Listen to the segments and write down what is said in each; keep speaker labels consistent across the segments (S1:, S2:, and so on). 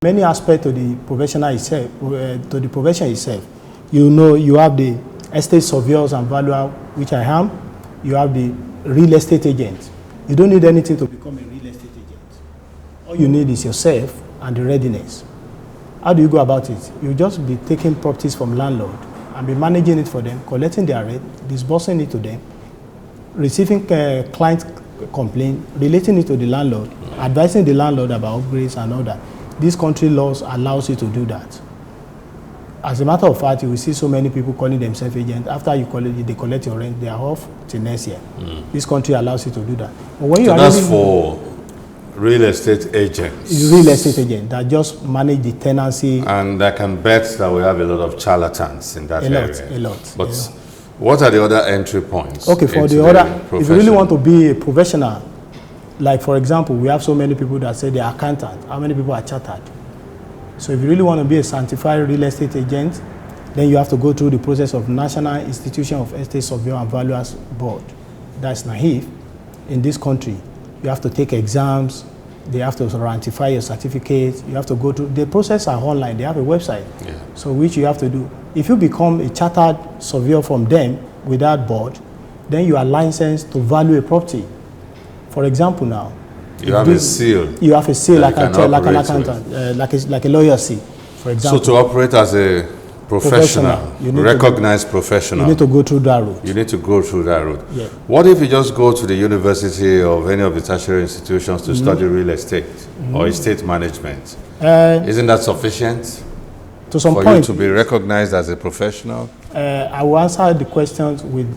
S1: Many aspects to the professional itself, to the profession itself. You know, you have the estate surveyors and valuer, which I am. You have the real estate agent. You don't need anything to become a real estate agent. All you need is yourself and the readiness. How do you go about it? You just be taking properties from landlord and be managing it for them, collecting their rent, disbursing it to them, receiving client complaint, relating it to the landlord, advising the landlord about upgrades and all that. This country laws allows you to do that. As a matter of fact, you will see so many people calling themselves agents. After you they collect your rent, they are off till next year. This country allows you to do that. But when you
S2: that's for real estate agents.
S1: Real estate agent that just manage the tenancy.
S2: And I can bet that we have a lot of charlatans in that area.
S1: A lot.
S2: But what are the other entry points?
S1: Okay, for the other, if you really want to be a professional, like for example, we have so many people that say they are accountant. How many people are chartered? So if you really want to be a sanctified real estate agent, then you have to go through the process of National Institution of Estate Surveyor and Valuers Board. That's NAIF. In this country, you have to take exams. They have to ratify your certificate. You have to go through, the process are online. They have a website. Yeah. So which you have to do. If you become a chartered surveyor from them with that board, then you are licensed to value a property. For example now,
S2: you have a seal.
S1: You have a seal like an accountant, like a lawyer seal, for example.
S2: So to operate as a professional, recognized professional,
S1: you need to go through that route.
S2: You need to go through that route.
S1: Yeah.
S2: What if you just go to the university of any of the tertiary institutions to study real estate or estate management? Isn't that sufficient
S1: to some
S2: for
S1: point,
S2: you to be recognized as a professional?
S1: I will answer the questions with,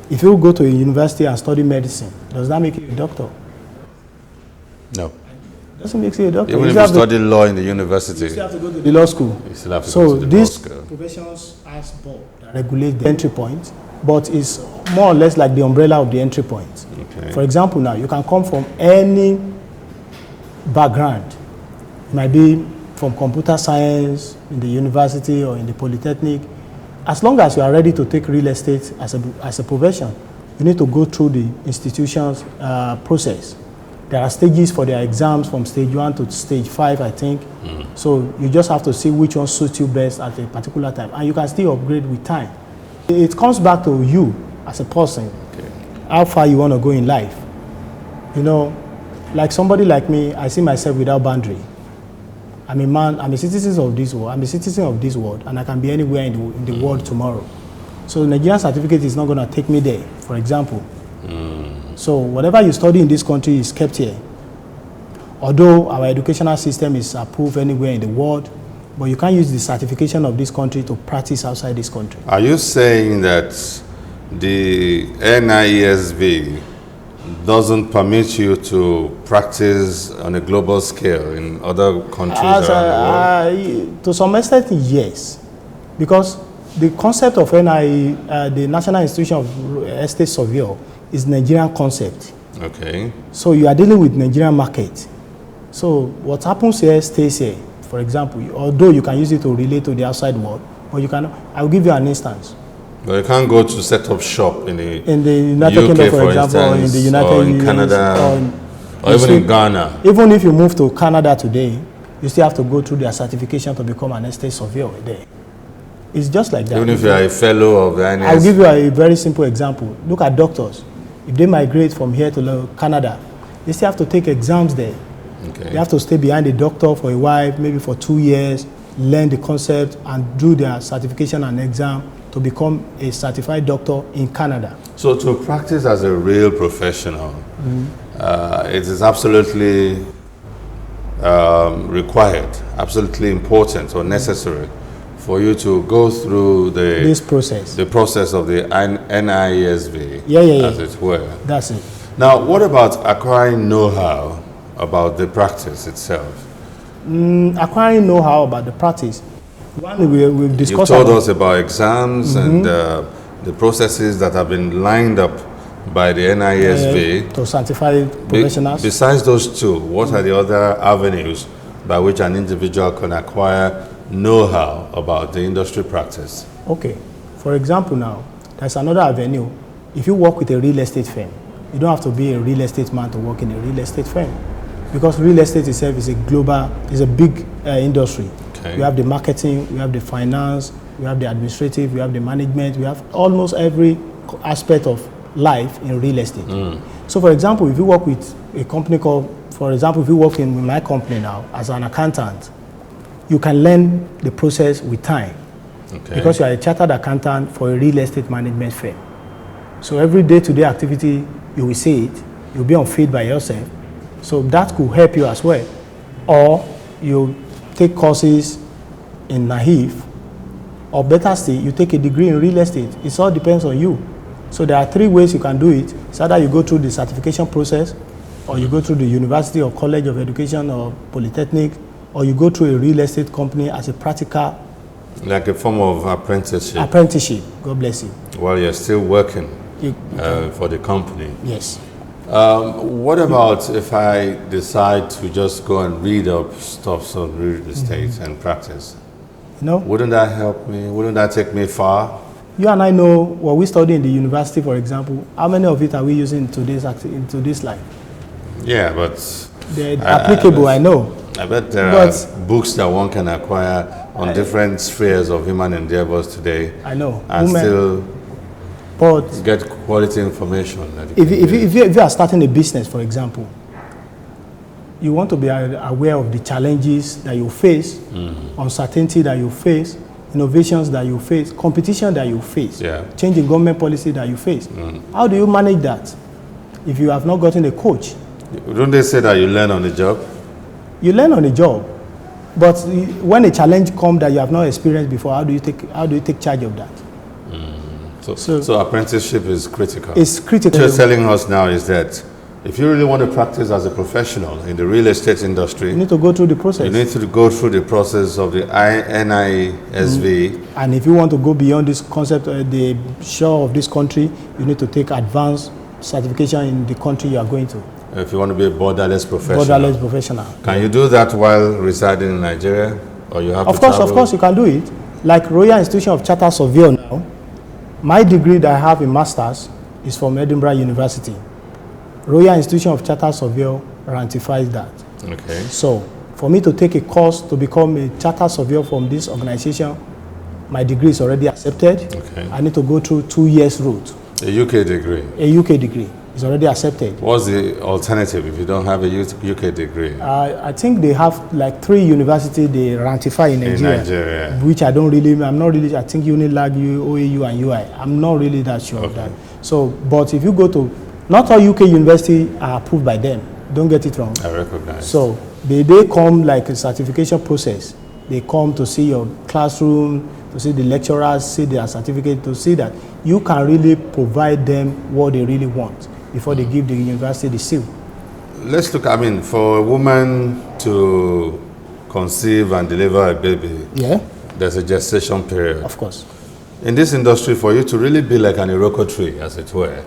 S1: if you go to a university and study medicine, does that make you a doctor?
S2: No.
S1: It doesn't make you a doctor.
S2: Even if you study law in the university,
S1: you still have to go to the law school.
S2: You still have to go to the law school.
S1: So these professions has board that regulate the entry point, but it's more or less like the umbrella of the entry point. Okay. For example, now you can come from any background. It might be from computer science in the university or in the polytechnic. As long as you are ready to take real estate as a profession, you need to go through the institution's process. There are stages for their exams from stage 1 to stage 5, I think. So you just have to see which one suits you best at a particular time. And you can still upgrade with time. It comes back to you as a person, how far you want to go in life. You know, like somebody like me, I see myself without boundary. I'm a man, I'm a citizen of this world, and I can be anywhere in the world tomorrow. So the Nigerian certificate is not going to take me there, for example. So whatever you study in this country is kept here. Although our educational system is approved anywhere in the world, but you can't use the certification of this country to practice outside this country.
S2: Are you saying that the NISV doesn't permit you to practice on a global scale in other countries around the world?
S1: To some extent, yes. Because the concept of the National Institution of Estate Surveyor is Nigerian concept.
S2: Okay.
S1: So you are dealing with Nigerian market. So what happens here stays here. For example, although you can use it to relate to the outside world, but you cannot. I will give you an instance.
S2: But you can't go to set up shop in the
S1: United Kingdom, for example, or in the United
S2: States, Canada, or even in Ghana.
S1: Even if you move to Canada today, you still have to go through their certification to become an estate surveyor there. It's just like that.
S2: Even if you are a fellow of the NIS.
S1: I'll give you a very simple example. Look at doctors. If they migrate from here to Canada, they still have to take exams there. Okay. They have to stay behind the doctor for a while, maybe for 2 years, learn the concept and do their certification and exam to become a certified doctor in Canada.
S2: So to practice as a real professional, it is absolutely required, absolutely important or necessary for you to go through the process of the NISV, as it were.
S1: That's it.
S2: Now, what about acquiring know-how about the practice itself?
S1: Acquiring know-how about the practice. One, we've discussed.
S2: You told us about exams and the processes that have been lined up by the NISV
S1: to certify professionals.
S2: Besides those two, what are the other avenues by which an individual can acquire know-how about the industry practice?
S1: Okay. For example now, there's another avenue. If you work with a real estate firm, you don't have to be a real estate man to work in a real estate firm. because real estate itself is a global, is a big industry.
S2: Okay.
S1: We have the marketing, we have the finance, we have the administrative, we have the management, we have almost every aspect of life in real estate. So for example, if you work with a company called, for example, if you work in my company now as an accountant, you can learn the process with time.
S2: Okay.
S1: Because you are a chartered accountant for a real estate management firm. So every day-to-day activity, you will see it, you'll be on field by yourself. So that could help you as well. Or you take courses in NAIF, or better still, you take a degree in real estate. It all depends on you. So there are 3 ways you can do it. It's either you go through the certification process, or you go through the university or college of education or polytechnic, or you go through a real estate company as a practical.
S2: Like a form of apprenticeship.
S1: Apprenticeship, God bless you.
S2: While you're still working
S1: You
S2: for the company.
S1: Yes.
S2: What about if I decide to just go and read up stuff on real estate and practice?
S1: You know,
S2: Wouldn't that help me? Wouldn't that take me far?
S1: you and I know what we study in the university, for example. How many of it are we using into this life?
S2: Yeah, but
S1: They're applicable, I know.
S2: I bet there are books that one can acquire on different spheres of human endeavors today.
S1: I know.
S2: And still
S1: but
S2: get quality information.
S1: If you are starting a business, for example, you want to be aware of the challenges that you face, uncertainty that you face, innovations that you face, competition that you face, change in government policy that you face. How do you manage that if you have not gotten a coach?
S2: Don't they say that you learn on the job?
S1: You learn on the job, but when a challenge comes that you have not experienced before, how do you take charge of that?
S2: So apprenticeship is critical.
S1: It's critical.
S2: What you're telling us now is that if you really want to practice as a professional in the real estate industry,
S1: you need to go through the process.
S2: You need to go through the process of the NISV.
S1: And if you want to go beyond this concept, the shore of this country, you need to take advanced certification in the country you are going to.
S2: If you want to be a borderless professional.
S1: Borderless professional.
S2: Can you do that while residing in Nigeria? Or you have to travel?
S1: Of course you can do it. Like Royal Institution of Chartered Surveyor now, my degree that I have in Masters is from Edinburgh University. Royal Institution of Chartered Surveyor ratifies that.
S2: Okay.
S1: So, for me to take a course to become a Chartered Surveyor from this organization, my degree is already accepted.
S2: Okay.
S1: I need to go through 2 years route.
S2: A UK degree?
S1: A UK degree is already accepted.
S2: What's the alternative if you don't have a UK degree?
S1: I think they have like 3 universities they ratify in Nigeria. Which I'm not really, I think UNILAG, OAU and UI. I'm not really that sure of that. So, but if you go to, not all UK universities are approved by them. Don't get it wrong.
S2: I recognize.
S1: So they come like a certification process. They come to see your classroom, to see the lecturers, see their certificate, to see that you can really provide them what they really want before they give the university the seal.
S2: Let's look, for a woman to conceive and deliver a baby, there's a gestation period.
S1: Of course.
S2: In this industry, for you to really be like an Iroko tree, as it were,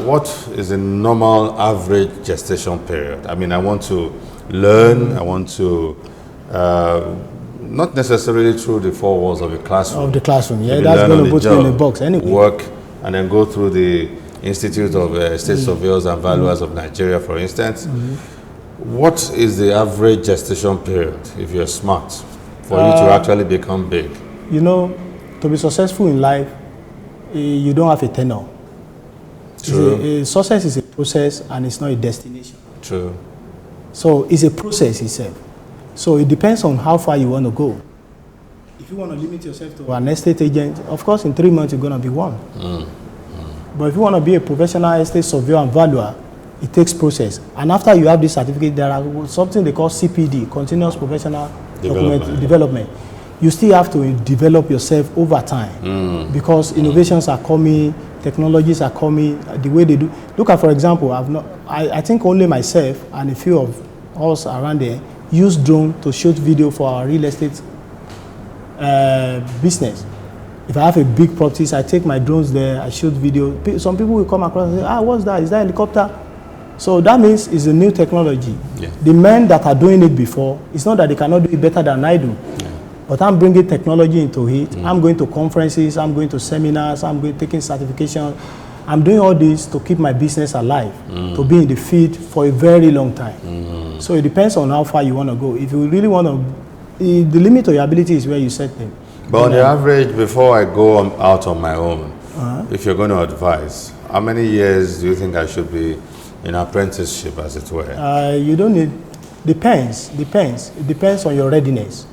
S2: what is a normal average gestation period? I want to learn, I want to, not necessarily through the 4 walls of a classroom.
S1: Of the classroom, that's going to put you in a box anyway.
S2: Work, and then go through the Institute of State Surveyors and Valuers of Nigeria, for instance. What is the average gestation period, if you're smart, for you to actually become big?
S1: You know, to be successful in life, you don't have a tenure.
S2: True.
S1: Success is a process and it's not a destination.
S2: True.
S1: So it's a process itself. So it depends on how far you want to go. If you want to limit yourself to an estate agent, of course in 3 months you're going to be one. But if you want to be a professional estate surveyor and valuer, it takes process. And after you have this certificate, there are something they call CPD, Continuous Professional Development. You still have to develop yourself over time because innovations are coming, technologies are coming, the way they do. Look at, for example, I think only myself and a few of us around there use drone to shoot video for our real estate business. If I have a big properties, I take my drones there, I shoot video. Some people will come across and say, what's that? Is that a helicopter? So that means it's a new technology. The men that are doing it before, it's not that they cannot do it better than I do. But I'm bringing technology into it. I'm going to conferences, I'm going to seminars, I'm taking certification. I'm doing all this to keep my business alive, to be in the field for a very long time. So it depends on how far you want to go. If you really want to, the limit of your ability is where you set them.
S2: But on the average, before I go out on my own, if you're going to advise, how many years do you think I should be in apprenticeship, as it were?
S1: You don't need, depends. It depends on your readiness.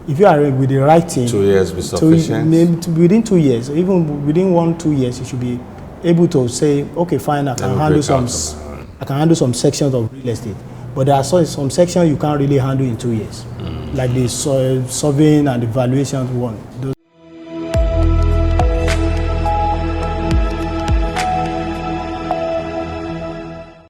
S1: If you are with the right team,
S2: 2 years be sufficient?
S1: Within 2 years, even within 1-2 years, you should be able to say, okay, fine, I can handle some sections of real estate. But there are some sections you can't really handle in 2 years, like the surveying and the valuation one.